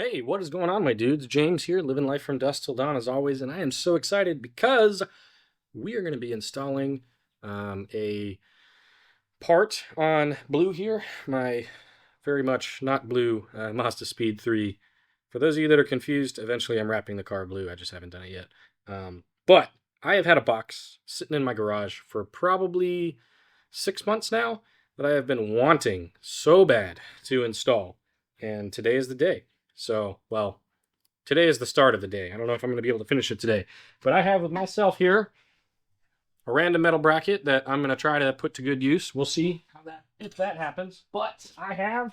Hey, what is going on, my dudes? James here, living life from dusk till dawn as always, and I am so excited because we are going to be installing a part on blue here, my very much not blue Mazdaspeed3. For those of you that are confused, eventually I'm wrapping the car blue. I just haven't done it yet. But I have had a box sitting in my garage for probably 6 months now that I have been wanting so bad to install, and today is the day. So, well, today is the start of the day. I don't know if I'm going to be able to finish it today. But I have with myself here a random metal bracket that I'm going to try to put to good use. We'll see if that happens. But I have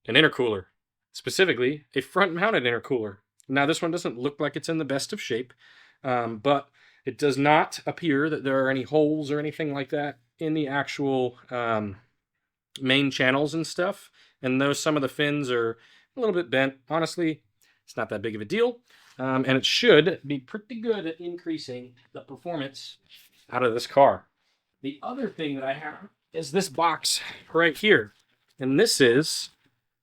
an intercooler, specifically a front-mounted intercooler. Now, this one doesn't look like it's in the best of shape, but it does not appear that there are any holes or anything like that in the actual main channels and stuff. And though some of the fins are a little bit bent, honestly, it's not that big of a deal. And it should be pretty good at increasing the performance out of this car. The other thing that I have is this box right here. And this is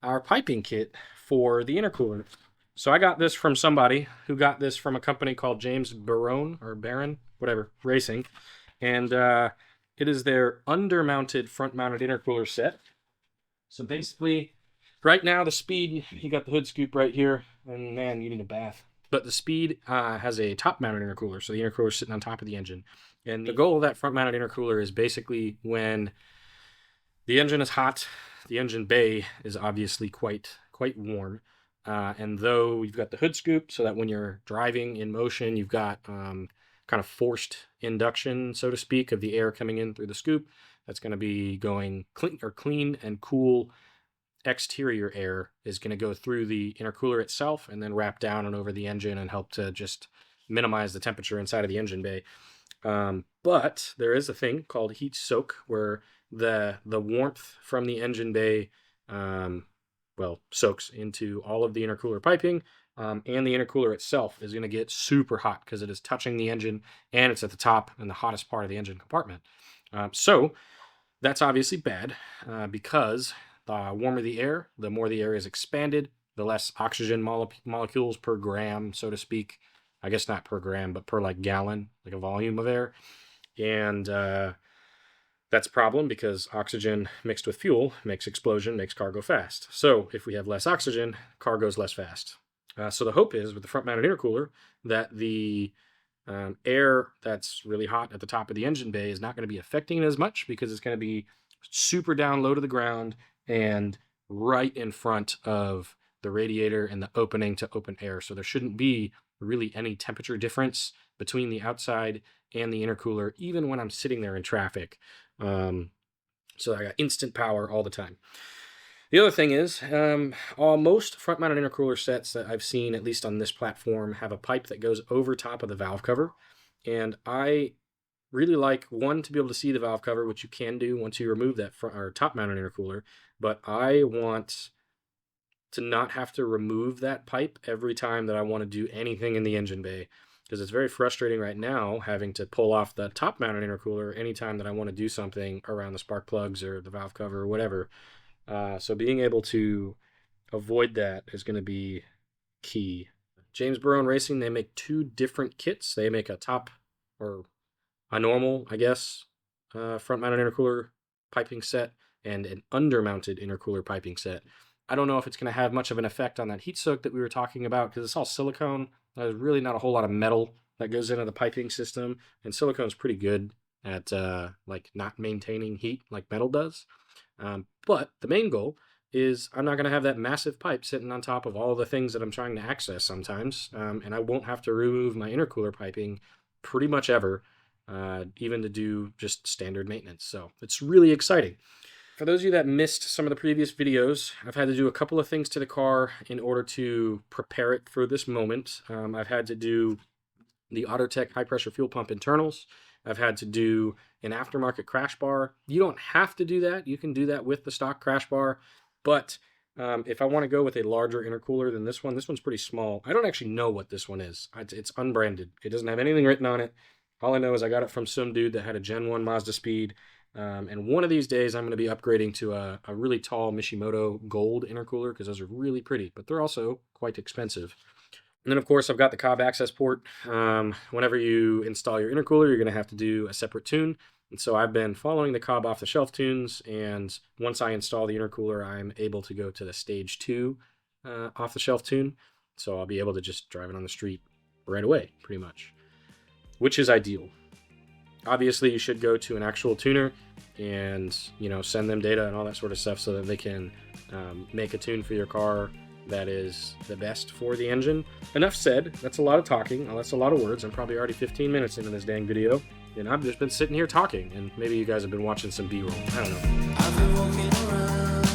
our piping kit for the intercooler. So I got this from somebody who got this from a company called James Barone, or Baron, whatever, Racing. And it is their undermounted front-mounted intercooler set. So basically, right now, the Speed, you got the hood scoop right here, and man, you need a bath. But the Speed has a top-mounted intercooler, so the intercooler is sitting on top of the engine. And the goal of that front-mounted intercooler is basically when the engine is hot, the engine bay is obviously quite warm. And though you've got the hood scoop, so that when you're driving in motion, you've got kind of forced induction, so to speak, of the air coming in through the scoop. That's going to be going clean and cool exterior air is going to go through the intercooler itself and then wrap down and over the engine and help to just minimize the temperature inside of the engine bay. But there is a thing called heat soak where the warmth from the engine bay soaks into all of the intercooler piping, and the intercooler itself is going to get super hot because it is touching the engine and it's at the top and the hottest part of the engine compartment. So that's obviously bad because the warmer the air, the more the air is expanded, the less oxygen molecules per gram, so to speak. I guess not per gram, but per like gallon, like a volume of air. And that's a problem because oxygen mixed with fuel makes explosion, makes car go fast. So if we have less oxygen, car goes less fast. So the hope is with the front-mounted intercooler that the air that's really hot at the top of the engine bay is not going to be affecting it as much because it's going to be super down low to the ground and right in front of the radiator and the opening to open air. So there shouldn't be really any temperature difference between the outside and the intercooler, even when I'm sitting there in traffic. So I got instant power all the time. The other thing is, most front-mounted intercooler sets that I've seen, at least on this platform, have a pipe that goes over top of the valve cover. And I really like, one, to be able to see the valve cover, which you can do once you remove that front or top-mounted intercooler. But I want to not have to remove that pipe every time that I want to do anything in the engine bay, because it's very frustrating right now having to pull off the top-mounted intercooler anytime that I want to do something around the spark plugs or the valve cover or whatever. So being able to avoid that is going to be key. James Barone Racing, they make two different kits. They make a top, or a normal, I guess, front-mounted intercooler piping set and an under-mounted intercooler piping set. I don't know if it's going to have much of an effect on that heat soak that we were talking about because it's all silicone. There's really not a whole lot of metal that goes into the piping system, and silicone's pretty good at like not maintaining heat like metal does. But the main goal is I'm not going to have that massive pipe sitting on top of all the things that I'm trying to access sometimes, and I won't have to remove my intercooler piping pretty much ever, even to do just standard maintenance. So it's really exciting. For those of you that missed some of the previous videos, I've had to do a couple of things to the car in order to prepare it for this moment. I've had to do the Autotech high-pressure fuel pump internals. I've had to do an aftermarket Crashbar. You don't have to do that. You can do that with the stock Crashbar. But if I want to go with a larger intercooler than this one's pretty small. I don't actually know what this one is. It's unbranded. It doesn't have anything written on it. All I know is I got it from some dude that had a Gen 1 Mazdaspeed, And one of these days I'm going to be upgrading to a really tall Mishimoto gold intercooler, because those are really pretty, but they're also quite expensive. And then, of course, I've got the Cobb access port. Whenever you install your intercooler, you're going to have to do a separate tune. And so I've been following the Cobb off-the-shelf tunes, and once I install the intercooler, I'm able to go to the Stage 2 off-the-shelf tune. So I'll be able to just drive it on the street right away, pretty much, which is ideal. Obviously, you should go to an actual tuner and, you know, send them data and all that sort of stuff so that they can make a tune for your car that is the best for the engine. Enough said. That's a lot of talking. That's a lot of words. I'm probably already 15 minutes into this dang video, and I've just been sitting here talking, and maybe you guys have been watching some B-roll. I don't know. I've been walking around,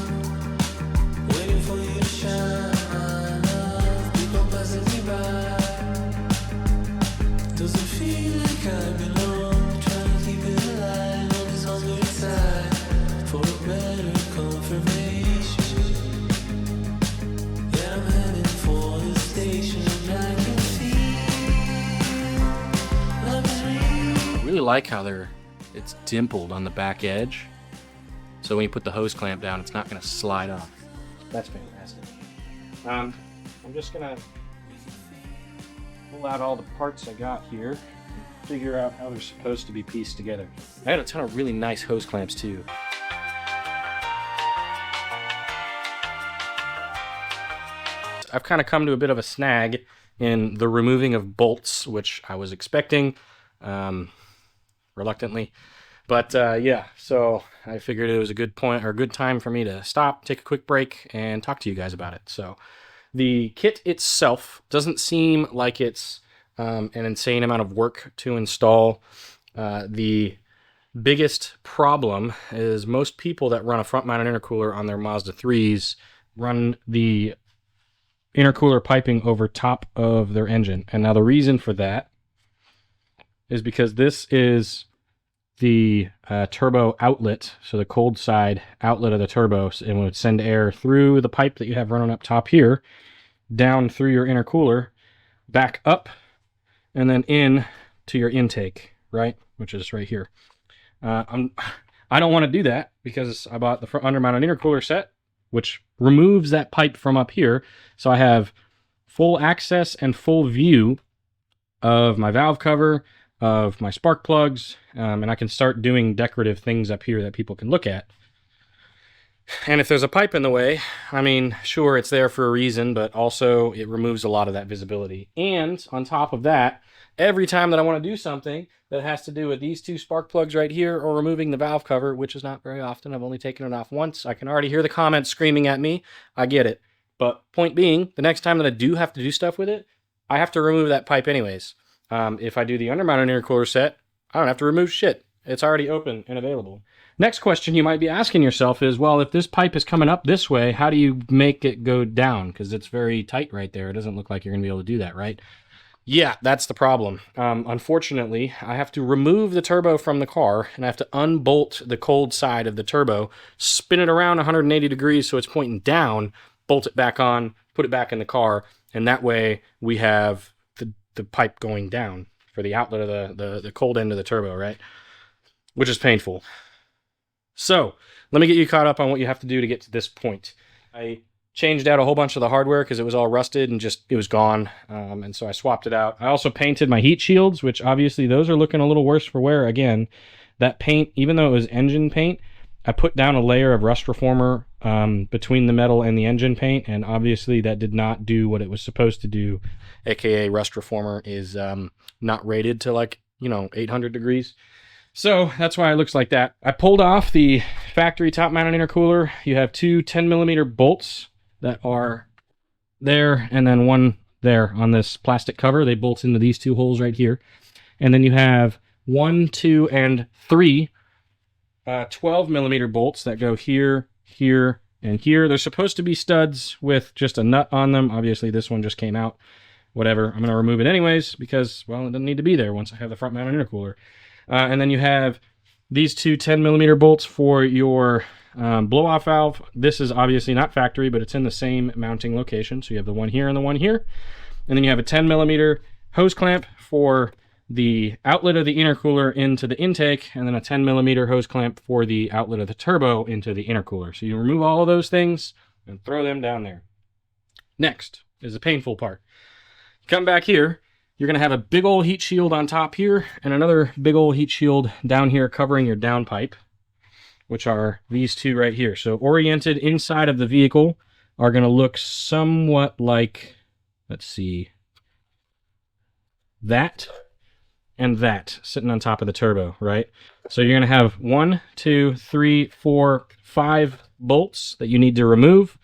waiting for you to shine. People passing me by. Does it feel like I belong? Trying to keep it alive on this hungry side for a better confirmation. Yeah, I'm heading for the station. I can feel love is real. I really like how it's dimpled on the back edge. So when you put the hose clamp down, it's not going to slide off. That's fantastic. I'm just going to pull out all the parts I got here and figure out how they're supposed to be pieced together. I had a ton of really nice hose clamps too. I've kind of come to a bit of a snag in the removing of bolts, which I was expecting reluctantly. But yeah, so I figured it was a good point or a good time for me to stop, take a quick break, and talk to you guys about it. So the kit itself doesn't seem like it's an insane amount of work to install. The biggest problem is most people that run a front-mounted intercooler on their Mazda 3s run the intercooler piping over top of their engine. And now the reason for that is because this is the turbo outlet, so the cold side outlet of the turbo, and would send air through the pipe that you have running up top here, down through your intercooler, back up, and then in to your intake, right? Which is right here. I don't want to do that because I bought the undermounted intercooler set, which removes that pipe from up here, so I have full access and full view of my valve cover, of my spark plugs, and I can start doing decorative things up here that people can look at. And if there's a pipe in the way, I mean, sure, it's there for a reason, but also it removes a lot of that visibility. And on top of that, every time that I want to do something that has to do with these two spark plugs right here or removing the valve cover, which is not very often, I've only taken it off once. I can already hear the comments screaming at me. I get it. But point being, the next time that I do have to do stuff with it, I have to remove that pipe anyways. If I do the undermounted intercooler set, I don't have to remove shit. It's already open and available. Next question you might be asking yourself is, well, if this pipe is coming up this way, how do you make it go down? Because it's very tight right there. It doesn't look like you're going to be able to do that, right? Yeah, that's the problem. Unfortunately, I have to remove the turbo from the car, and I have to unbolt the cold side of the turbo, spin it around 180 degrees so it's pointing down, bolt it back on, put it back in the car, and that way we have the pipe going down for the outlet of the cold end of the turbo, right? Which is painful. So let me get you caught up on what you have to do to get to this point. I changed out a whole bunch of the hardware because it was all rusted and it was gone. And so I swapped it out. I also painted my heat shields, which obviously those are looking a little worse for wear. Again, that paint, even though it was engine paint, I put down a layer of rust reformer between the metal and the engine paint, and obviously that did not do what it was supposed to do, aka rust reformer is not rated to 800 degrees. So that's why it looks like that. I pulled off the factory top-mounted intercooler. You have two 10mm bolts that are there, and then one there on this plastic cover. They bolt into these two holes right here. And then you have 1, 2, and 3 12mm bolts that go here, here, and here. They're supposed to be studs with just a nut on them. Obviously, this one just came out. Whatever. I'm going to remove it anyways because, well, it doesn't need to be there once I have the front-mounted intercooler. And then you have these two 10mm bolts for your blow-off valve. This is obviously not factory, but it's in the same mounting location. So you have the one here and the one here. And then you have a 10mm hose clamp for the outlet of the intercooler into the intake, and then a 10mm hose clamp for the outlet of the turbo into the intercooler. So you remove all of those things and throw them down there. Next is the painful part. Come back here, you're going to have a big old heat shield on top here and another big old heat shield down here covering your downpipe, which are these two right here. So oriented inside of the vehicle are going to look somewhat like, let's see, that and that sitting on top of the turbo, right? So you're going to have 1, 2, 3, 4, 5 bolts that you need to remove.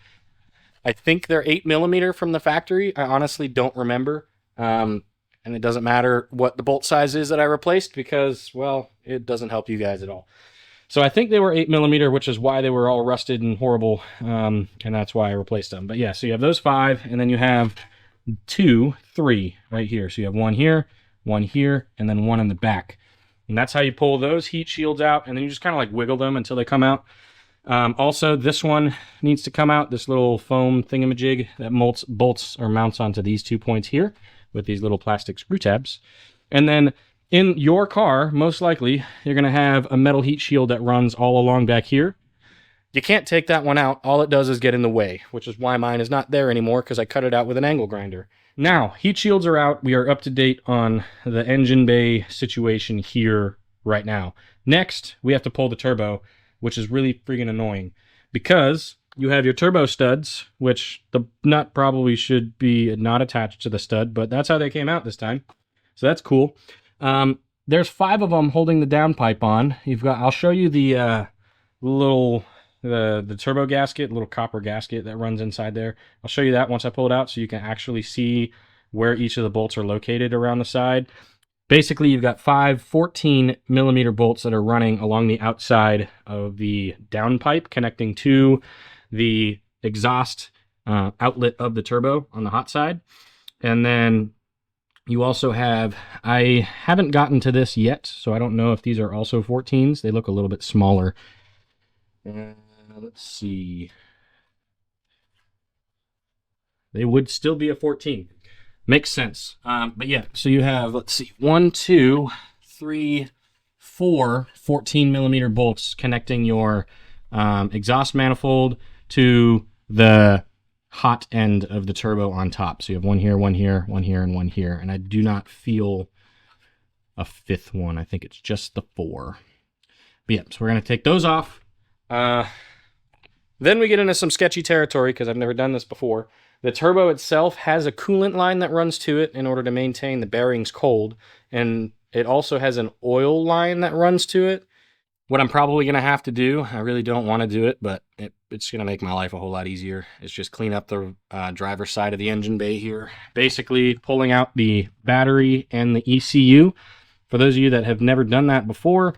I think they're 8mm from the factory. I honestly don't remember. And it doesn't matter what the bolt size is that I replaced because, well, it doesn't help you guys at all. So I think they were 8mm, which is why they were all rusted and horrible. And that's why I replaced them. But yeah, so you have those 5, and then you have 2, 3 right here. So you have 1 here, 1 here, and then 1 in the back. And that's how you pull those heat shields out, and then you just kind of like wiggle them until they come out. Also, this one needs to come out, this little foam thingamajig that bolts or mounts onto these 2 points here with these little plastic screw tabs. And then in your car, most likely, you're going to have a metal heat shield that runs all along back here. You can't take that one out. All it does is get in the way, which is why mine is not there anymore because I cut it out with an angle grinder. Now, heat shields are out. We are up to date on the engine bay situation here right now. Next, we have to pull the turbo, which is really freaking annoying because you have your turbo studs, which the nut probably should be not attached to the stud, but that's how they came out this time. So that's cool. There's 5 of them holding the downpipe on. You've got, I'll show you the little the turbo gasket, little copper gasket that runs inside there. I'll show you that once I pull it out so you can actually see where each of the bolts are located around the side. Basically, you've got 5 14mm bolts that are running along the outside of the downpipe connecting to the exhaust outlet of the turbo on the hot side. And then you also have, I haven't gotten to this yet, so I don't know if these are also 14s. They look a little bit smaller. Let's see. They would still be a 14. Makes sense. But yeah, so you have, let's see, 1, 2, 3, 4 14mm bolts connecting your exhaust manifold to the hot end of the turbo on top. So you have 1 here, 1 here, 1 here, and 1 here. And I do not feel a 5th one. I think it's just the 4. But yeah, so we're going to take those off. Then we get into some sketchy territory because I've never done this before. The turbo itself has a coolant line that runs to it in order to maintain the bearings cold, and it also has an oil line that runs to it. What I'm probably going to have to do, I really don't want to do it, but it's going to make my life a whole lot easier, is just clean up the driver's side of the engine bay here. Basically pulling out the battery and the ECU. For those of you that have never done that before,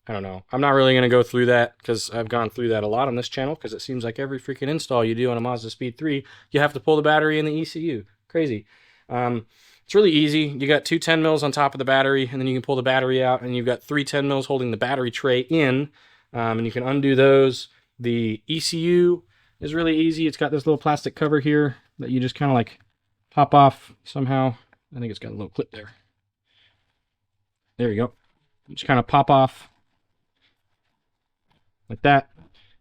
I don't know. I'm not really going to go through that because I've gone through that a lot on this channel because it seems like every freaking install you do on a Mazdaspeed3, you have to pull the battery and the ECU. Crazy. It's really easy. You got 2 10mm on top of the battery, and then you can pull the battery out, and you've got 3 10mm holding the battery tray in, and you can undo those. The ECU is really easy. It's got this little plastic cover here that you just kind of like pop off somehow. I think it's got a little clip there. There you go. You just kind of pop off like that,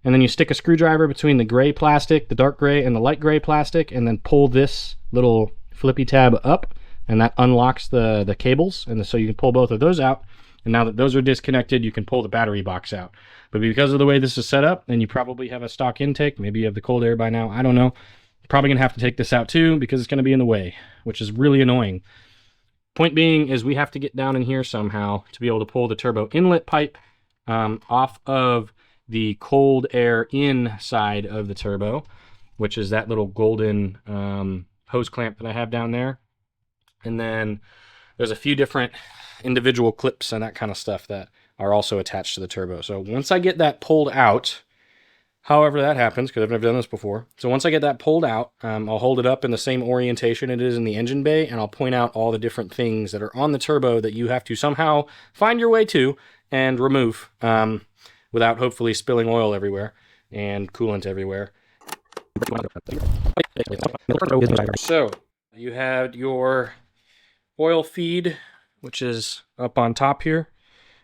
and then you stick a screwdriver between the gray plastic, the dark gray, and the light gray plastic, and then pull this little flippy tab up, and that unlocks the cables, and so you can pull both of those out. And now that those are disconnected, you can pull the battery box out. But because of the way this is set up, and you probably have a stock intake, maybe you have the cold air by now, I don't know, you're probably gonna have to take this out too because it's gonna be in the way, which is really annoying. Point being is we have to get down in here somehow to be able to pull the turbo inlet pipe off of the cold air inside of the turbo, which is that little golden hose clamp that I have down there. And then there's a few different individual clips and that kind of stuff that are also attached to the turbo. So once I get that pulled out, however that happens, because I've never done this before. So once I get that pulled out, I'll hold it up in the same orientation it is in the engine bay, and I'll point out all the different things that are on the turbo that you have to somehow find your way to and remove. Without hopefully spilling oil everywhere and coolant everywhere. So You had your oil feed, which is up on top here,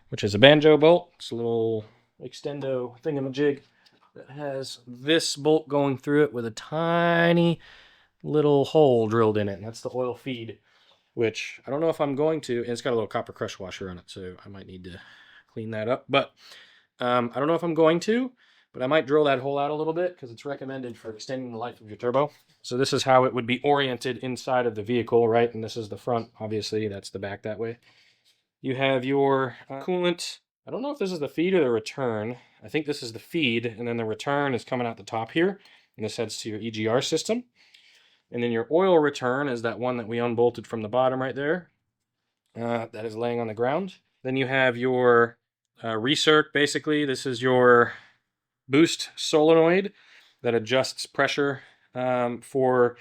which is a banjo bolt. It's a little extendo thingamajig that has this bolt going through it with a tiny little hole drilled in it. And that's the oil feed, which I don't know if I'm going to. And it's got a little copper crush washer on it, so I might need to clean that up. But I don't know if I'm going to, but I might drill that hole out a little bit because it's recommended for extending the life of your turbo. So this is how it would be oriented inside of the vehicle, right? And this is the front, obviously. That's the back that way. You have your coolant. I don't know if this is the feed or the return. I think this is the feed, and then the return is coming out the top here, and this heads to your EGR system. And then your oil return is that one that we unbolted from the bottom right there. That is laying on the ground. Then you have your recirc, basically. This is your boost solenoid that adjusts pressure for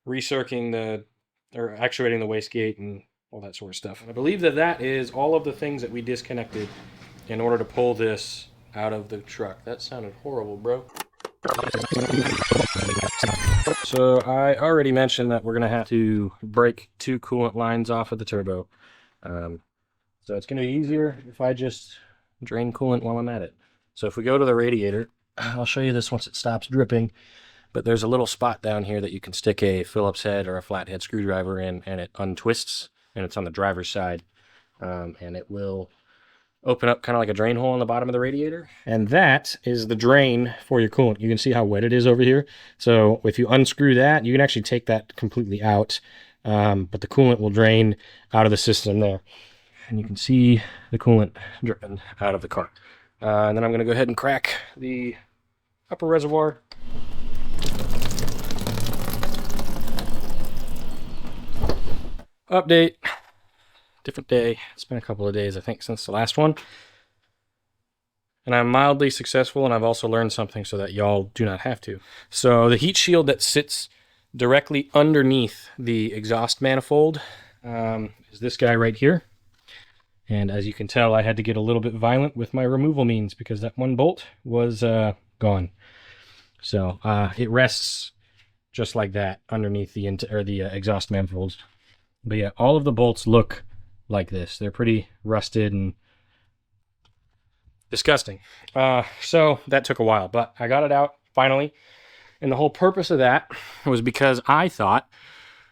recircing or actuating the wastegate and all that sort of stuff. And I believe that that is all of the things that we disconnected in order to pull this out of the truck. That sounded horrible, bro. So I already mentioned that we're going to have to break 2 coolant lines off of the turbo. So it's going to be easier if I just drain coolant while I'm at it. So if we go to the radiator, I'll show you this once it stops dripping, but there's a little spot down here that you can stick a Phillips head or a flathead screwdriver in, and it untwists, and it's on the driver's side, and it will open up kind of like a drain hole on the bottom of the radiator. And that is the drain for your coolant. You can see how wet it is over here. So if you unscrew that, you can actually take that completely out, but the coolant will drain out of the system there. And you can see the coolant dripping out of the car. And then I'm going to go ahead and crack the upper reservoir. Update. Different day. It's been a couple of days, I think, since the last one. And I'm mildly successful, and I've also learned something so that y'all do not have to. So the heat shield that sits directly underneath the exhaust manifold is this guy right here. And as you can tell, I had to get a little bit violent with my removal means because that one bolt was gone. So it rests just like that underneath the exhaust manifolds. But yeah, all of the bolts look like this. They're pretty rusted and disgusting. So that took a while, but I got it out finally. And the whole purpose of that was because I thought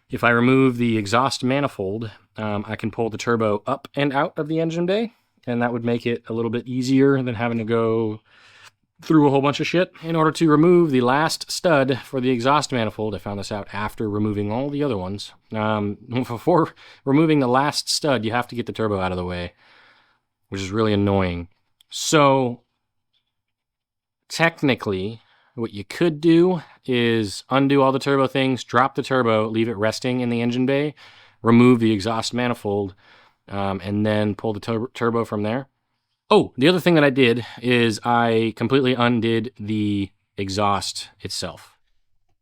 if I remove the exhaust manifold, I can pull the turbo up and out of the engine bay, and that would make it a little bit easier than having to go through a whole bunch of shit. In order to remove the last stud for the exhaust manifold, I found this out after removing all the other ones. Before removing the last stud, you have to get the turbo out of the way, which is really annoying. So technically, what you could do is undo all the turbo things, drop the turbo, leave it resting in the engine bay, remove the exhaust manifold, and then pull the turbo from there. Oh, the other thing that I did is I completely undid the exhaust itself.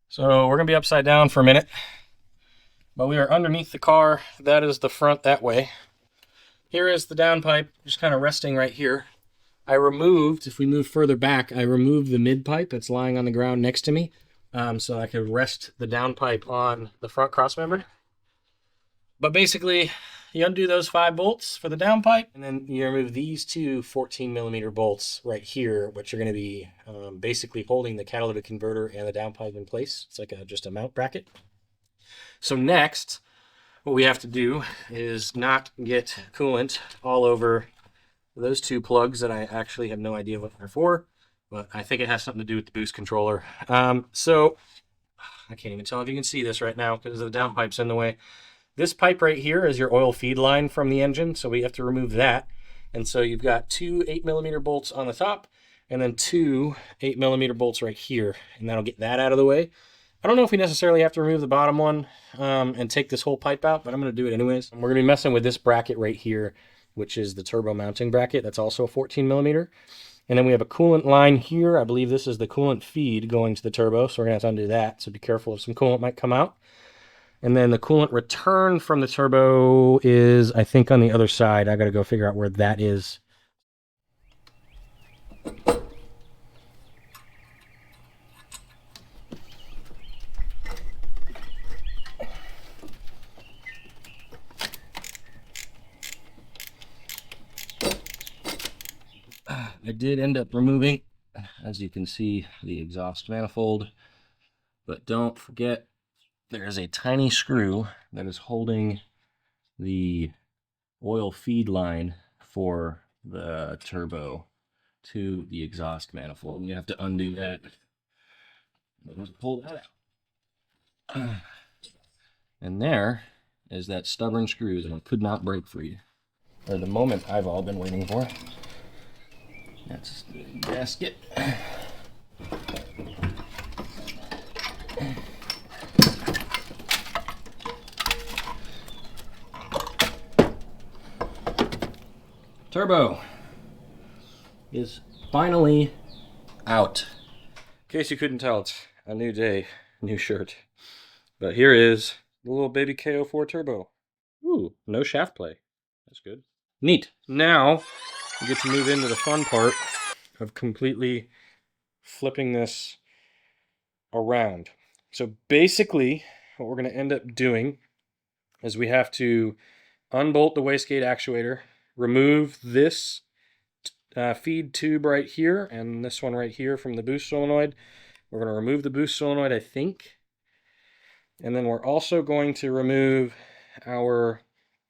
So we're going to be upside down for a minute, but we are underneath the car. That is the front that way. Here is the downpipe, just kind of resting right here. I removed, if we move further back, I removed the mid pipe that's lying on the ground next to me, so I could rest the downpipe on the front crossmember. But basically, you undo those 5 bolts for the downpipe, and then you remove these 2 14mm bolts right here, which are going to be basically holding the catalytic converter and the downpipe in place. It's like just a mount bracket. So next, what we have to do is not get coolant all over those 2 plugs that I actually have no idea what they're for, but I think it has something to do with the boost controller. So I can't even tell if you can see this right now because the downpipe's in the way. This pipe right here is your oil feed line from the engine, so we have to remove that. And so you've got 2 8mm bolts on the top and then 2 8mm bolts right here, and that'll get that out of the way. I don't know if we necessarily have to remove the bottom one and take this whole pipe out, but I'm going to do it anyways. And we're going to be messing with this bracket right here, which is the turbo mounting bracket. That's also a 14mm. And then we have a coolant line here. I believe this is the coolant feed going to the turbo, so we're going to have to undo that. So be careful if some coolant might come out. And then the coolant return from the turbo is, I think, on the other side. I got to go figure out where that is. I did end up removing, as you can see, the exhaust manifold, but don't forget there's a tiny screw that is holding the oil feed line for the turbo to the exhaust manifold, and you have to undo that. Pull that out. And there is that stubborn screw that I could not break free. Or the moment I've all been waiting for. That's the gasket. Turbo is finally out. In case you couldn't tell, it's a new day, new shirt. But here is the little baby KO4 Turbo. Ooh, no shaft play. That's good. Neat. Now, we get to move into the fun part of completely flipping this around. So basically, what we're going to end up doing is we have to unbolt the wastegate actuator, remove this feed tube right here and this one right here from the boost solenoid. We're going to remove the boost solenoid, I think. And then we're also going to remove our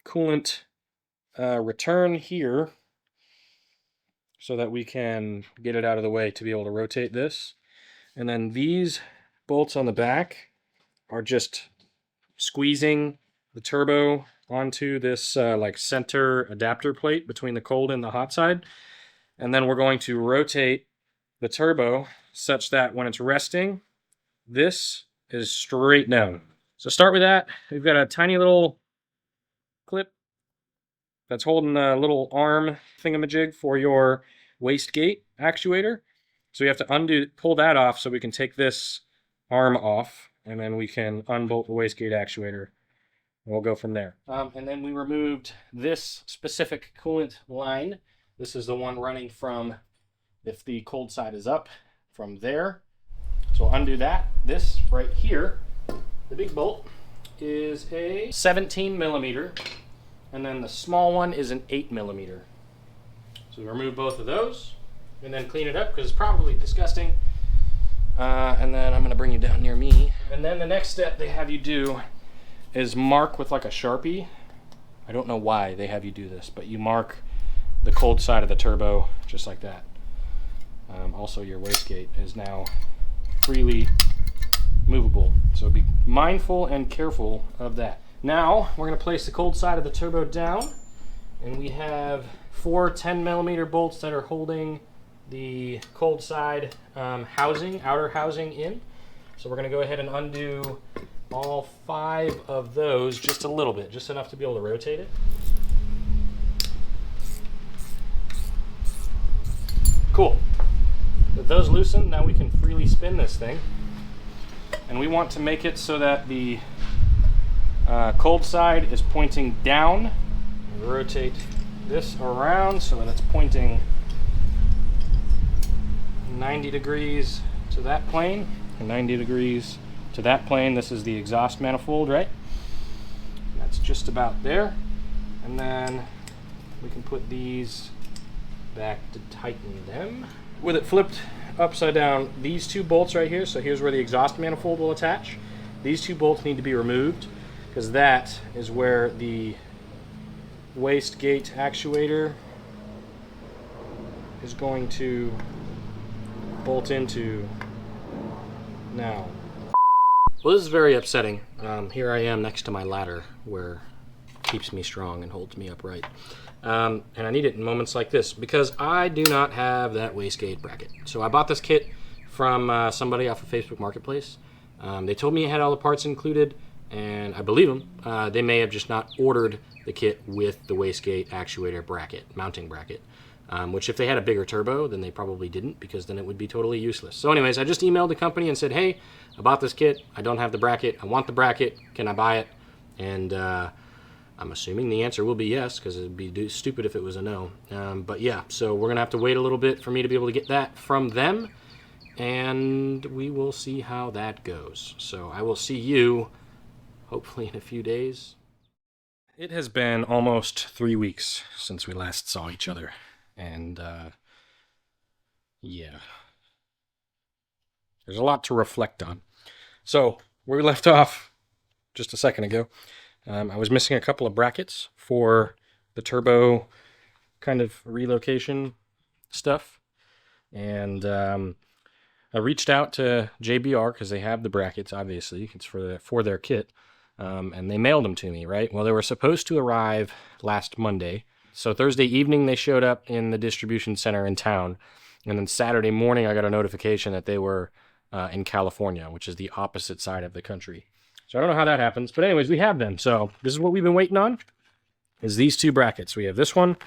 coolant return here so that we can get it out of the way to be able to rotate this. And then these bolts on the back are just squeezing the turbo onto this like center adapter plate between the cold and the hot side. And then we're going to rotate the turbo such that when it's resting, this is straight down. So start with that. We've got a tiny little clip that's holding a little arm thingamajig for your wastegate actuator. So we have to pull that off so we can take this arm off, and then we can unbolt the wastegate actuator. We'll go from there. And then we removed this specific coolant line. This is the one running from, if the cold side is up, from there. So undo that. This right here, the big bolt, is a 17 millimeter, and then the small one is an 8 millimeter. So we remove both of those, and then clean it up because it's probably disgusting. And then I'm gonna bring you down near me. And then the next step they have you do is mark with like a Sharpie. I don't know why they have you do this, but you mark the cold side of the turbo just like that. Also, your wastegate is now freely movable, so be mindful and careful of that. Now we're going to place the cold side of the turbo down, and we have 4 10 millimeter bolts that are holding the cold side housing, outer housing in. So we're going to go ahead and undo all 5 of those just a little bit, just enough to be able to rotate it. Cool. With those loosened, now we can freely spin this thing. And we want to make it so that the cold side is pointing down. We'll rotate this around so that it's pointing 90 degrees to that plane, and 90 degrees to that plane. This is the exhaust manifold, right? And that's just about there. And then we can put these back to tighten them. With it flipped upside down, these 2 bolts right here, so here's where the exhaust manifold will attach. These 2 bolts need to be removed because that is where the wastegate actuator is going to bolt into now. Well, this is very upsetting. Here I am next to my ladder where it keeps me strong and holds me upright. And I need it in moments like this because I do not have that wastegate bracket. So I bought this kit from somebody off of Facebook Marketplace. They told me it had all the parts included, and I believe them. They may have just not ordered the kit with the wastegate actuator bracket, mounting bracket. Which if they had a bigger turbo, then they probably didn't, because then it would be totally useless. So anyways, I just emailed the company and said, hey, I bought this kit. I don't have the bracket. I want the bracket. Can I buy it? And I'm assuming the answer will be yes, because it would be stupid if it was a no. But yeah, so we're going to have to wait a little bit for me to be able to get that from them, and we will see how that goes. So I will see you hopefully in a few days. It has been almost 3 weeks since we last saw each other, and Yeah. There's a lot to reflect on. So, where we left off just a second ago, I was missing a couple of brackets for the turbo kind of relocation stuff. And I reached out to JBR because they have the brackets, obviously. It's for their kit. And they mailed them to me, right? Well, they were supposed to arrive last Monday. So Thursday evening, they showed up in the distribution center in town. And then Saturday morning, I got a notification that they were in California, which is the opposite side of the country. So I don't know how that happens. But anyways, we have them. So this is what we've been waiting on, is these two brackets. We have this one,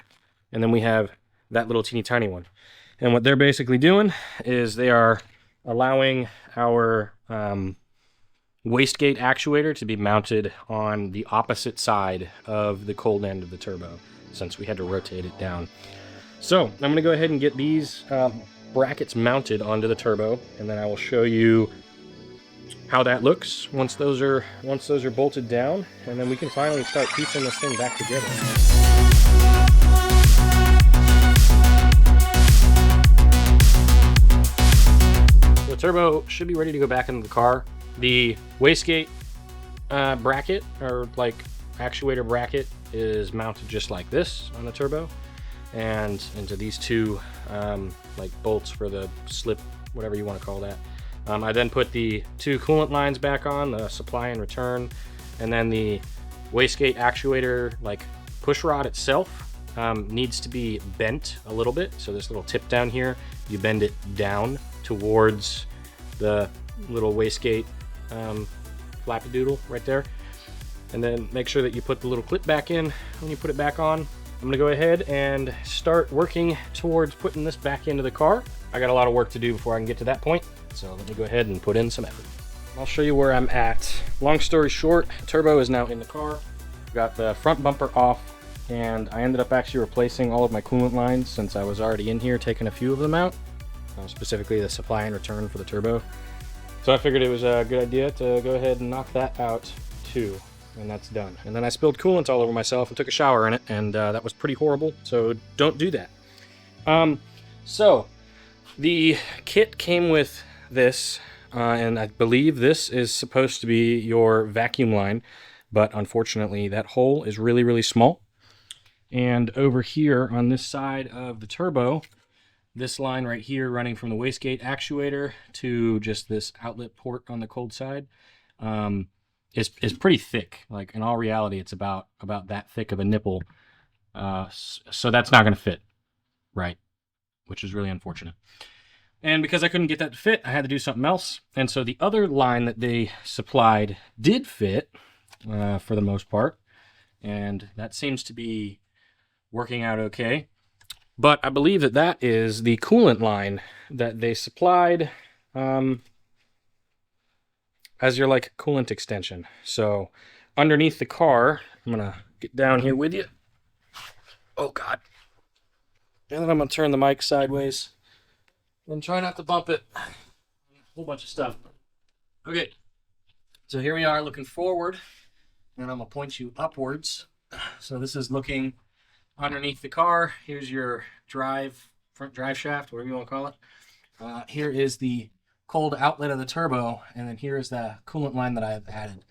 and then we have that little teeny tiny one. And what they're basically doing is they are allowing our wastegate actuator to be mounted on the opposite side of the cold end of the turbo, since we had to rotate it down. So I'm going to go ahead and get these brackets mounted onto the turbo, and then I will show you how that looks once those are bolted down, and then we can finally start piecing this thing back together. The turbo should be ready to go back into the car. The wastegate bracket, or like actuator bracket, is mounted just like this on the turbo, and into these two like bolts for the slip, whatever you want to call that. I then put the two coolant lines back on, the supply and return, and then the wastegate actuator like push rod itself needs to be bent a little bit. So this little tip down here, you bend it down towards the little wastegate flappy doodle right there, and then make sure that you put the little clip back in when you put it back on. I'm gonna go ahead and start working towards putting this back into the car. I got a lot of work to do before I can get to that point, so let me go ahead and put in some effort. I'll show you where I'm at. Long story short, turbo is now in the car. Got the front bumper off, and I ended up actually replacing all of my coolant lines since I was already in here taking a few of them out, specifically the supply and return for the turbo. So I figured it was a good idea to go ahead and knock that out too, and that's done. And then I spilled coolant all over myself and took a shower in it, and that was pretty horrible, so don't do that. So the kit came with this, and I believe this is supposed to be your vacuum line, but unfortunately that hole is really, really small. And over here on this side of the turbo, this line right here running from the wastegate actuator to just this outlet port on the cold side is pretty thick. Like, in all reality, it's about that thick of a nipple. So that's not going to fit, right? Which is really unfortunate. And because I couldn't get that to fit, I had to do something else. And so the other line that they supplied did fit for the most part. And that seems to be working out okay. But I believe that that is the coolant line that they supplied as your like coolant extension. So underneath the car, I'm going to get down here with you. Oh God. And then I'm going to turn the mic sideways and try not to bump it. A whole bunch of stuff. Okay. So here we are looking forward, and I'm going to point you upwards. So this is looking underneath the car. Here's your front drive shaft, whatever you want to call it. Here is the cold outlet of the turbo, and then here is the coolant line that I've added.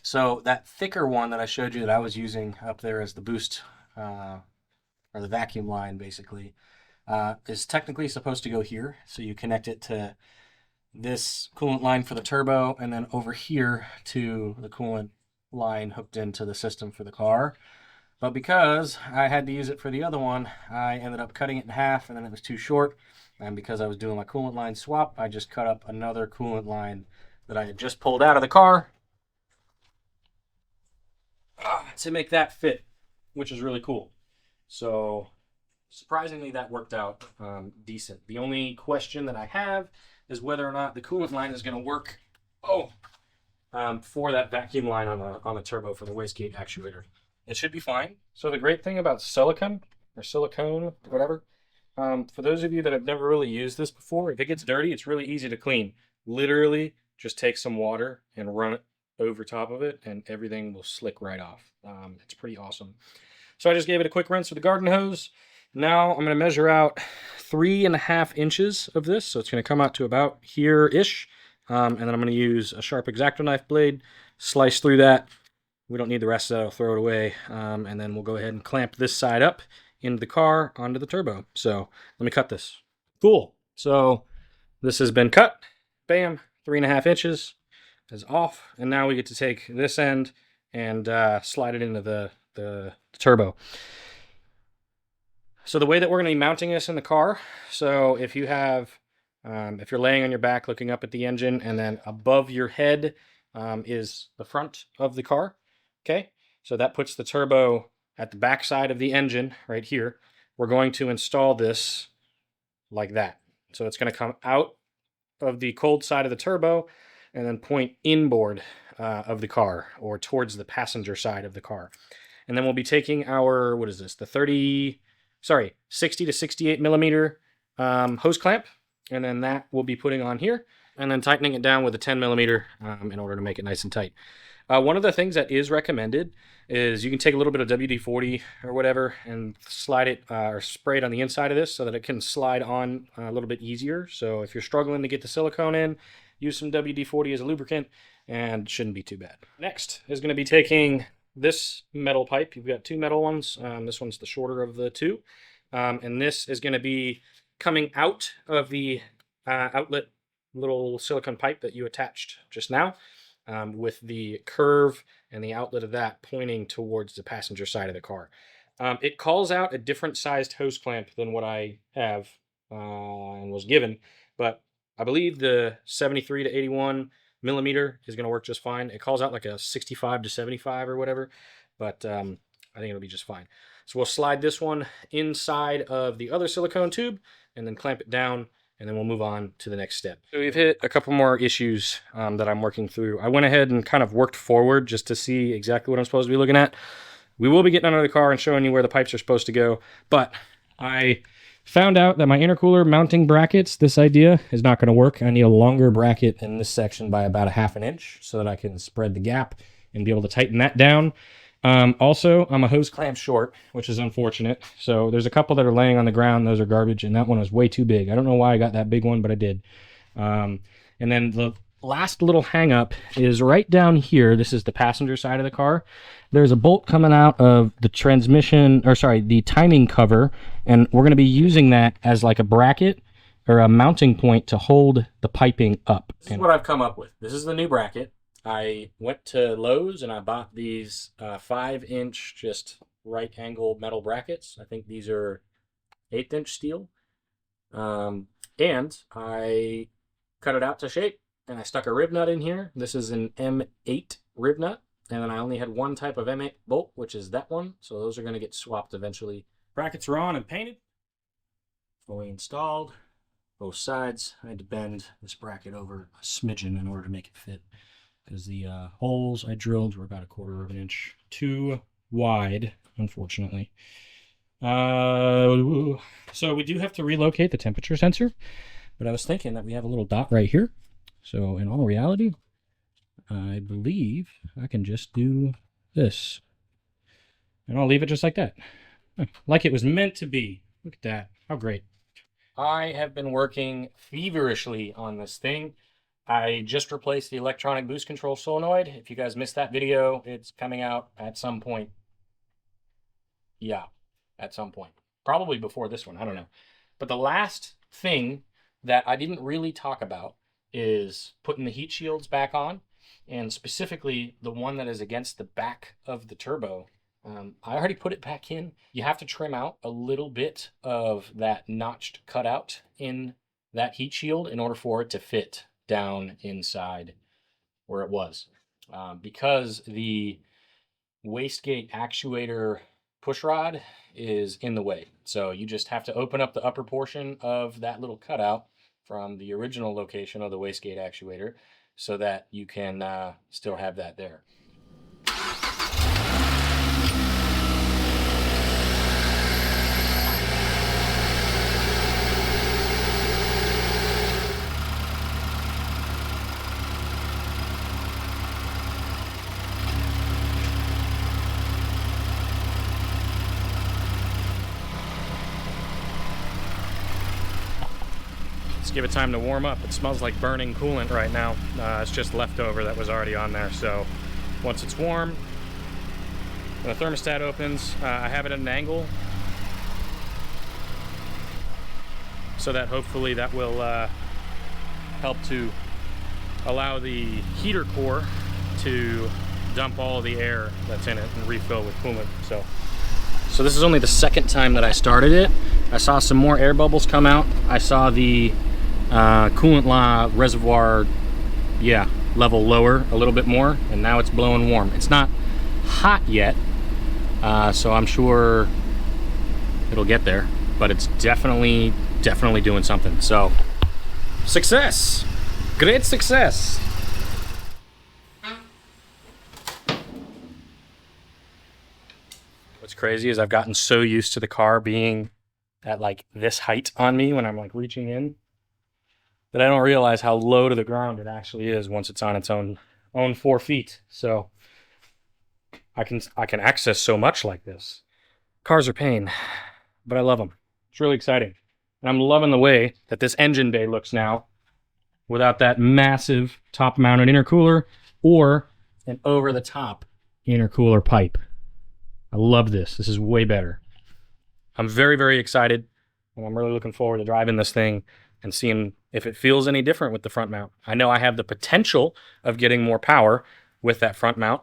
So that thicker one that I showed you that I was using up there as the boost, or the vacuum line basically, is technically supposed to go here. So you connect it to this coolant line for the turbo, and then over here to the coolant line hooked into the system for the car. But because I had to use it for the other one, I ended up cutting it in half, and then it was too short. And because I was doing my coolant line swap, I just cut up another coolant line that I had just pulled out of the car to make that fit, which is really cool. So surprisingly, that worked out decent. The only question that I have is whether or not the coolant line is going to work for that vacuum line on the turbo for the wastegate actuator. It should be fine. So the great thing about silicone, whatever, for those of you that have never really used this before, if it gets dirty, it's really easy to clean. Literally, just take some water and run it over top of it, and everything will slick right off. It's pretty awesome. So I just gave it a quick rinse with a garden hose. Now I'm going to measure out 3.5 inches of this, so it's going to come out to about here-ish. And then I'm going to use a sharp X-Acto knife blade, slice through that. We don't need the rest of that, I'll throw it away. And then we'll go ahead and clamp this side up into the car onto the turbo. So let me cut this. Cool. So this has been cut. Bam, 3.5 inches is off. And now we get to take this end and slide it into the turbo. So the way that we're going to be mounting this in the car, so if you have, if you're laying on your back looking up at the engine, and then above your head is the front of the car, okay? So that puts the turbo at the back side of the engine right here. We're going to install this like that. So it's going to come out of the cold side of the turbo and then point inboard of the car, or towards the passenger side of the car. And then we'll be taking our, what is this, the 60 to 68 millimeter hose clamp, and then that we'll be putting on here, and then tightening it down with a 10 millimeter in order to make it nice and tight. One of the things that is recommended is you can take a little bit of WD-40 or whatever and slide it or spray it on the inside of this so that it can slide on a little bit easier. So if you're struggling to get the silicone in, use some WD-40 as a lubricant and it shouldn't be too bad. Next is going to be taking this metal pipe. You've got two metal ones. This one's the shorter of the two. And this is going to be coming out of the outlet little silicone pipe that you attached just now, with the curve and the outlet of that pointing towards the passenger side of the car. It calls out a different sized hose clamp than what I have and was given, but I believe the 73 to 81 millimeter is going to work just fine. It calls out like a 65 to 75 or whatever, but I think it'll be just fine. So we'll slide this one inside of the other silicone tube and then clamp it down, and then we'll move on to the next step. So we've hit a couple more issues that I'm working through. I went ahead and kind of worked forward just to see exactly what I'm supposed to be looking at. We will be getting under the car and showing you where the pipes are supposed to go, but I found out that my intercooler mounting brackets, this idea is not going to work. I need a longer bracket in this section by about 1/2 inch so that I can spread the gap and be able to tighten that down. Also, I'm a hose clamp short, which is unfortunate. So there's a couple that are laying on the ground. Those are garbage, and that one was way too big. I don't know why I got that big one, but I did. And then the last little hang up is right down here. This is the passenger side of the car. There's a bolt coming out of the the timing cover, and we're going to be using that as like a bracket or a mounting point to hold the piping up. This is what I've come up with. This is the new bracket. I went to Lowe's and I bought these 5-inch just right angle metal brackets. I think these are 1/8 inch steel. And I cut it out to shape and I stuck a rib nut in here. This is an M8 rib nut. And then I only had one type of M8 bolt, which is that one. So those are going to get swapped eventually. Brackets are on and painted. Fully installed. Both sides. I had to bend this bracket over a smidgen in order to make it fit, because the holes I drilled were about 1/4 inch too wide, unfortunately. So we do have to relocate the temperature sensor, but I was thinking that we have a little dot right here. So in all reality, I believe I can just do this. And I'll leave it just like that. Like it was meant to be. Look at that. How great. I have been working feverishly on this thing. I just replaced the electronic boost control solenoid. If you guys missed that video, it's coming out at some point. Yeah, at some point. Probably before this one, I don't know. But the last thing that I didn't really talk about is putting the heat shields back on, and specifically the one that is against the back of the turbo. I already put it back in. You have to trim out a little bit of that notched cutout in that heat shield in order for it to fit down inside where it was, because the wastegate actuator push rod is in the way. So you just have to open up the upper portion of that little cutout from the original location of the wastegate actuator so that you can still have that there. give it time to warm up. It smells like burning coolant right now. It's just leftover that was already on there. So once it's warm, when the thermostat opens, I have it at an angle so that hopefully that will help to allow the heater core to dump all the air that's in it and refill with coolant. So this is only the second time that I started it. I saw some more air bubbles come out. I saw the coolant reservoir, level lower a little bit more, and now it's blowing warm. It's not hot yet, so I'm sure it'll get there, but it's definitely doing something. So success, great success. What's crazy is I've gotten so used to the car being at like this height on me when I'm like reaching in that I don't realize how low to the ground it actually is once it's on its own 4 feet. So I can access so much like this. Cars are pain, but I love them. It's really exciting. And I'm loving the way that this engine bay looks now without that massive top-mounted intercooler or an over-the-top intercooler pipe. I love this. This is way better. I'm very, very excited, and I'm really looking forward to driving this thing and seeing if it feels any different with the front mount. I know I have the potential of getting more power with that front mount,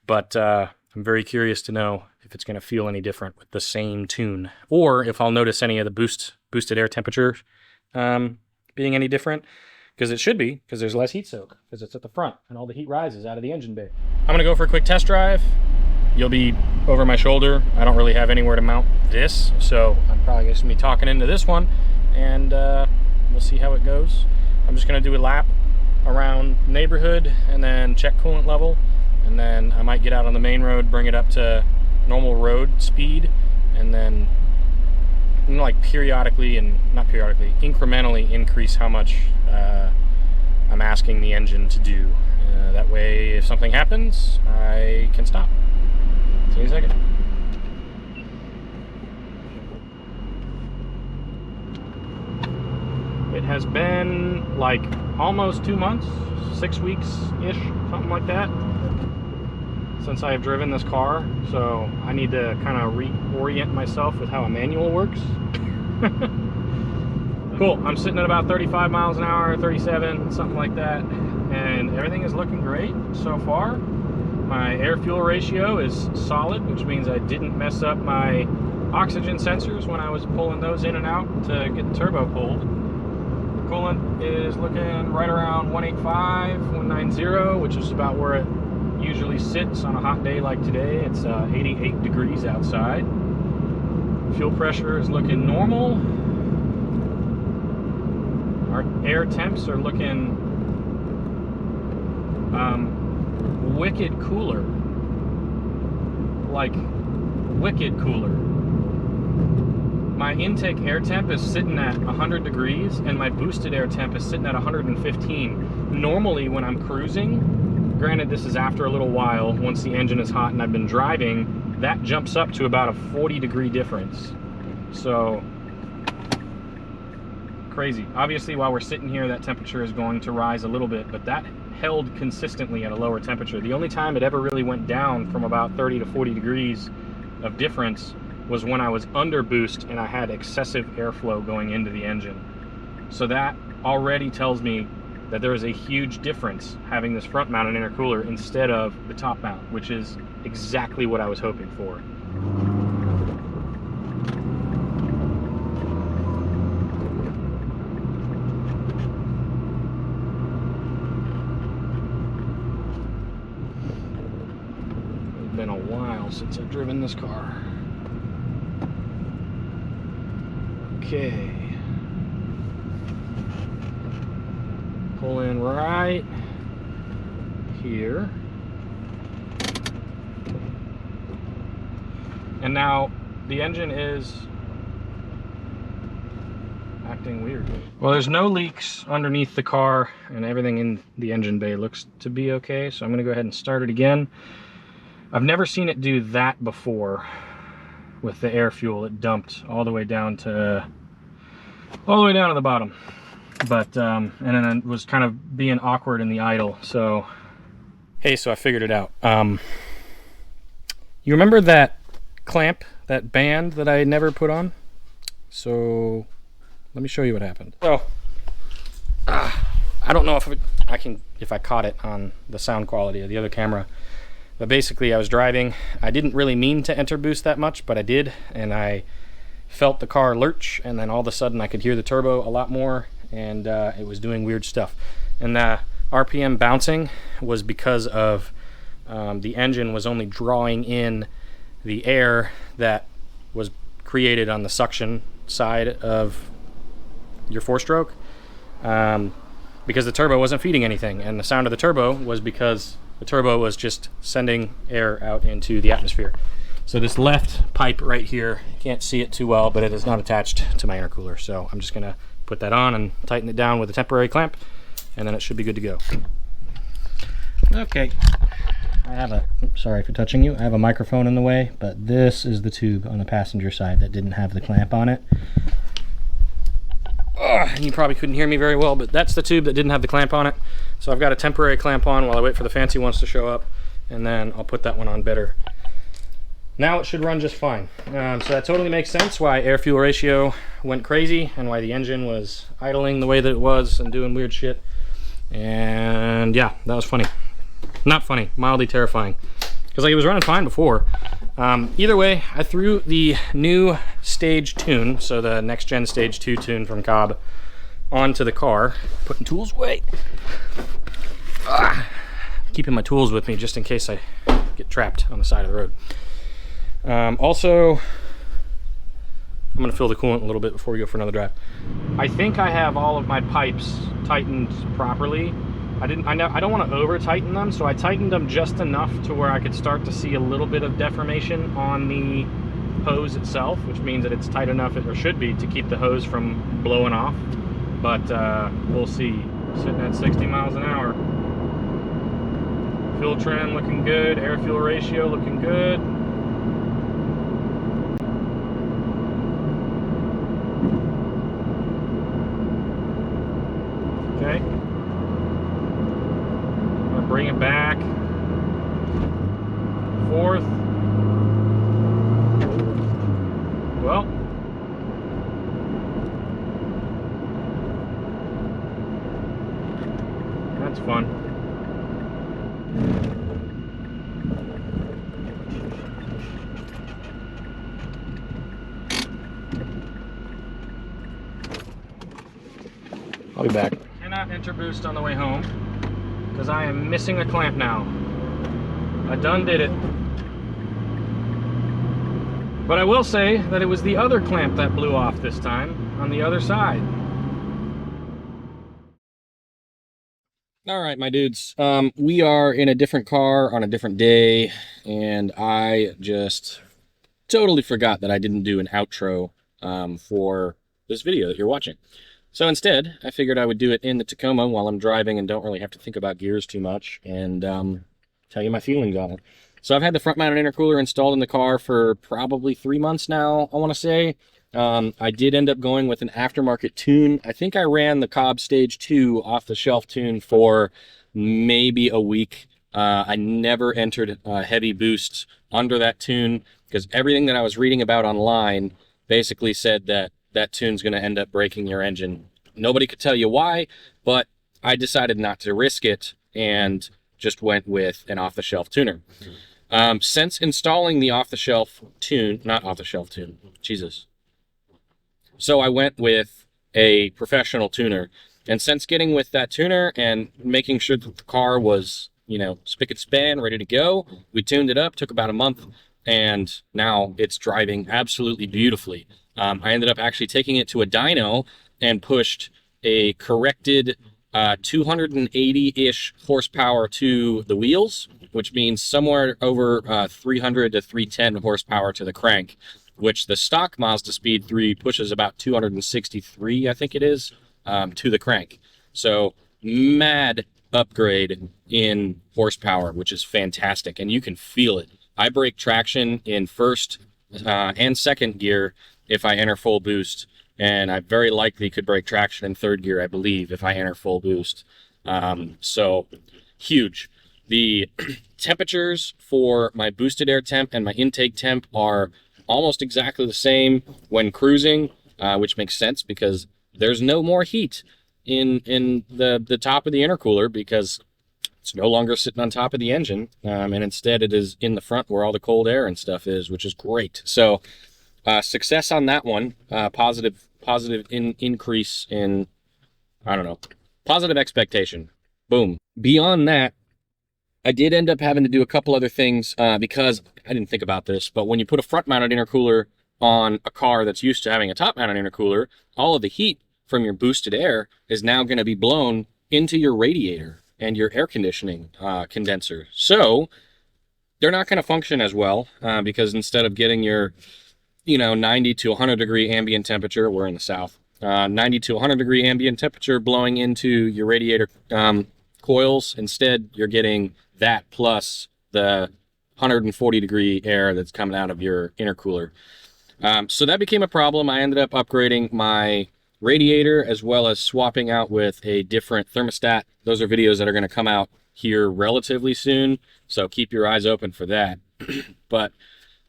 but I'm very curious to know if it's going to feel any different with the same tune, or if I'll notice any of the boosted air temperature being any different, because it should be, because there's less heat soak, because it's at the front, and all the heat rises out of the engine bay. I'm going to go for a quick test drive. You'll be over my shoulder. I don't really have anywhere to mount this, so I'm probably just going to be talking into this one, and we'll see how it goes. I'm just going to do a lap around the neighborhood and then check coolant level, and then I might get out on the main road, bring it up to normal road speed, and then like periodically, and not periodically, incrementally increase how much I'm asking the engine to do. That way, if something happens, I can stop. See you in a second. It has been like almost 2 months, 6 weeks-ish, something like that, since I have driven this car. So I need to kind of reorient myself with how a manual works. Cool, I'm sitting at about 35 miles an hour, 37, something like that, and everything is looking great so far. My air-fuel ratio is solid, which means I didn't mess up my oxygen sensors when I was pulling those in and out to get the turbo pulled. The coolant is looking right around 185, 190, which is about where it usually sits on a hot day like today. It's 88 degrees outside. Fuel pressure is looking normal. Our air temps are looking wicked cooler, like wicked cooler. My intake air temp is sitting at 100 degrees and my boosted air temp is sitting at 115. Normally when I'm cruising, granted this is after a little while, once the engine is hot and I've been driving, that jumps up to about a 40-degree difference. So crazy. Obviously while we're sitting here that temperature is going to rise a little bit, but that held consistently at a lower temperature. The only time it ever really went down from about 30 to 40 degrees of difference was when I was under boost and I had excessive airflow going into the engine. So that already tells me that there is a huge difference having this front mounted intercooler instead of the top mount, which is exactly what I was hoping for. Been a while since I've driven this car. Okay. Pull in right here. And now the engine is acting weird. Well, there's no leaks underneath the car and everything in the engine bay looks to be okay. So I'm gonna go ahead and start it again. I've never seen it do that before with the air fuel. It dumped all the way down to the bottom. but and then it was kind of being awkward in the idle. So hey, so I figured it out. You remember that clamp, that band that I never put on? So let me show you what happened. So I don't know if I caught it on the sound quality of the other camera, but basically I was driving. I didn't really mean to enter boost that much, but I did, and I felt the car lurch, and then all of a sudden I could hear the turbo a lot more, and it was doing weird stuff. And the RPM bouncing was because of the engine was only drawing in the air that was created on the suction side of your four-stroke, because the turbo wasn't feeding anything, and the sound of the turbo was because the turbo was just sending air out into the atmosphere. So this left pipe right here, can't see it too well, but it is not attached to my intercooler. So I'm just gonna put that on and tighten it down with a temporary clamp, and then it should be good to go. Okay, I have a, sorry for touching you, I have a microphone in the way, but this is the tube on the passenger side that didn't have the clamp on it. And you probably couldn't hear me very well, but that's the tube that didn't have the clamp on it. So I've got a temporary clamp on while I wait for the fancy ones to show up, and then I'll put that one on better. Now it should run just fine. So that totally makes sense why air-fuel ratio went crazy and why the engine was idling the way that it was and doing weird shit. And yeah, that was funny. Not funny, mildly terrifying. Because like it was running fine before. Either way, I threw the new stage tune, so the next gen stage 2 tune from Cobb, onto the car. Putting tools away. Keeping my tools with me just in case I get trapped on the side of the road. Also, I'm going to fill the coolant a little bit before we go for another drive. I think I have all of my pipes tightened properly. I don't want to over tighten them, so I tightened them just enough to where I could start to see a little bit of deformation on the hose itself, which means that it's tight enough, or should be, to keep the hose from blowing off. But we'll see. Sitting at 60 miles an hour. Fuel trim looking good, air-fuel ratio looking good. Okay. I'm gonna bring it back. Fourth. Well. That's fun. I'll be back. Cannot enter boost on the way home because I am missing a clamp now. I done did it. But I will say that it was the other clamp that blew off this time on the other side. All right, my dudes. We are in a different car on a different day, and I just totally forgot that I didn't do an outro for this video that you're watching. So instead, I figured I would do it in the Tacoma while I'm driving and don't really have to think about gears too much, and tell you my feelings on it. So I've had the front-mounted intercooler installed in the car for probably 3 months now, I want to say. I did end up going with an aftermarket tune. I think I ran the Cobb Stage 2 off-the-shelf tune for maybe a week. I never entered heavy boosts under that tune because everything that I was reading about online basically said that that tune's going to end up breaking your engine. Nobody could tell you why, but I decided not to risk it and just went with an off-the-shelf tuner. Since installing the off-the-shelf tune, not off-the-shelf tune, Jesus. So I went with a professional tuner. And since getting with that tuner and making sure that the car was, you know, spick and span, ready to go, we tuned it up, took about a month, and now it's driving absolutely beautifully. I ended up actually taking it to a dyno and pushed a corrected 280-ish horsepower to the wheels, which means somewhere over 300 to 310 horsepower to the crank, which the stock Mazdaspeed3 pushes about 263, I think it is, to the crank. So mad upgrade in horsepower, which is fantastic, and you can feel it. I break traction in first and second gear if I enter full boost, and I very likely could break traction in third gear, I believe, if I enter full boost. So huge. The temperatures for my boosted air temp and my intake temp are almost exactly the same when cruising, which makes sense because there's no more heat in the top of the intercooler because it's no longer sitting on top of the engine, and instead it is in the front where all the cold air and stuff is, which is great. So success on that one. Positive increase in, I don't know, positive expectation. Boom. Beyond that, I did end up having to do a couple other things because I didn't think about this, but when you put a front-mounted intercooler on a car that's used to having a top-mounted intercooler, all of the heat from your boosted air is now going to be blown into your radiator and your air conditioning condenser. So they're not going to function as well because instead of getting your 90 to 100 degree ambient temperature, we're in the South, 90 to 100 degree ambient temperature blowing into your radiator coils, instead you're getting that plus the 140 degree air that's coming out of your intercooler. So that became a problem. I ended up upgrading my radiator as well as swapping out with a different thermostat. Those are videos that are going to come out here relatively soon, so keep your eyes open for that. But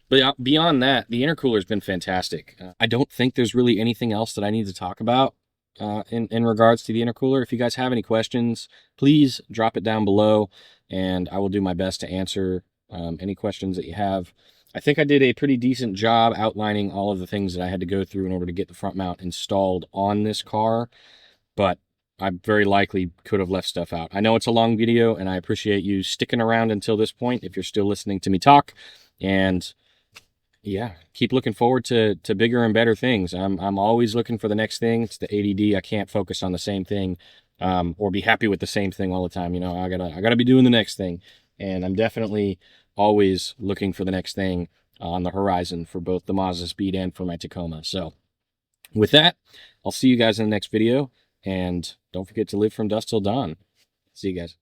beyond that, the intercooler's been fantastic. I don't think there's really anything else that I need to talk about in regards to the intercooler. If you guys have any questions, please drop it down below, and I will do my best to answer any questions that you have. I think I did a pretty decent job outlining all of the things that I had to go through in order to get the front mount installed on this car, but I very likely could have left stuff out. I know it's a long video, and I appreciate you sticking around until this point if you're still listening to me talk. And yeah, keep looking forward to bigger and better things. I'm always looking for the next thing. It's the ADD. I can't focus on the same thing or be happy with the same thing all the time. I gotta be doing the next thing, and I'm definitely always looking for the next thing on the horizon for both the Mazdaspeed and for my Tacoma. So with that, I'll see you guys in the next video, and don't forget to live from dusk till dawn. See you guys.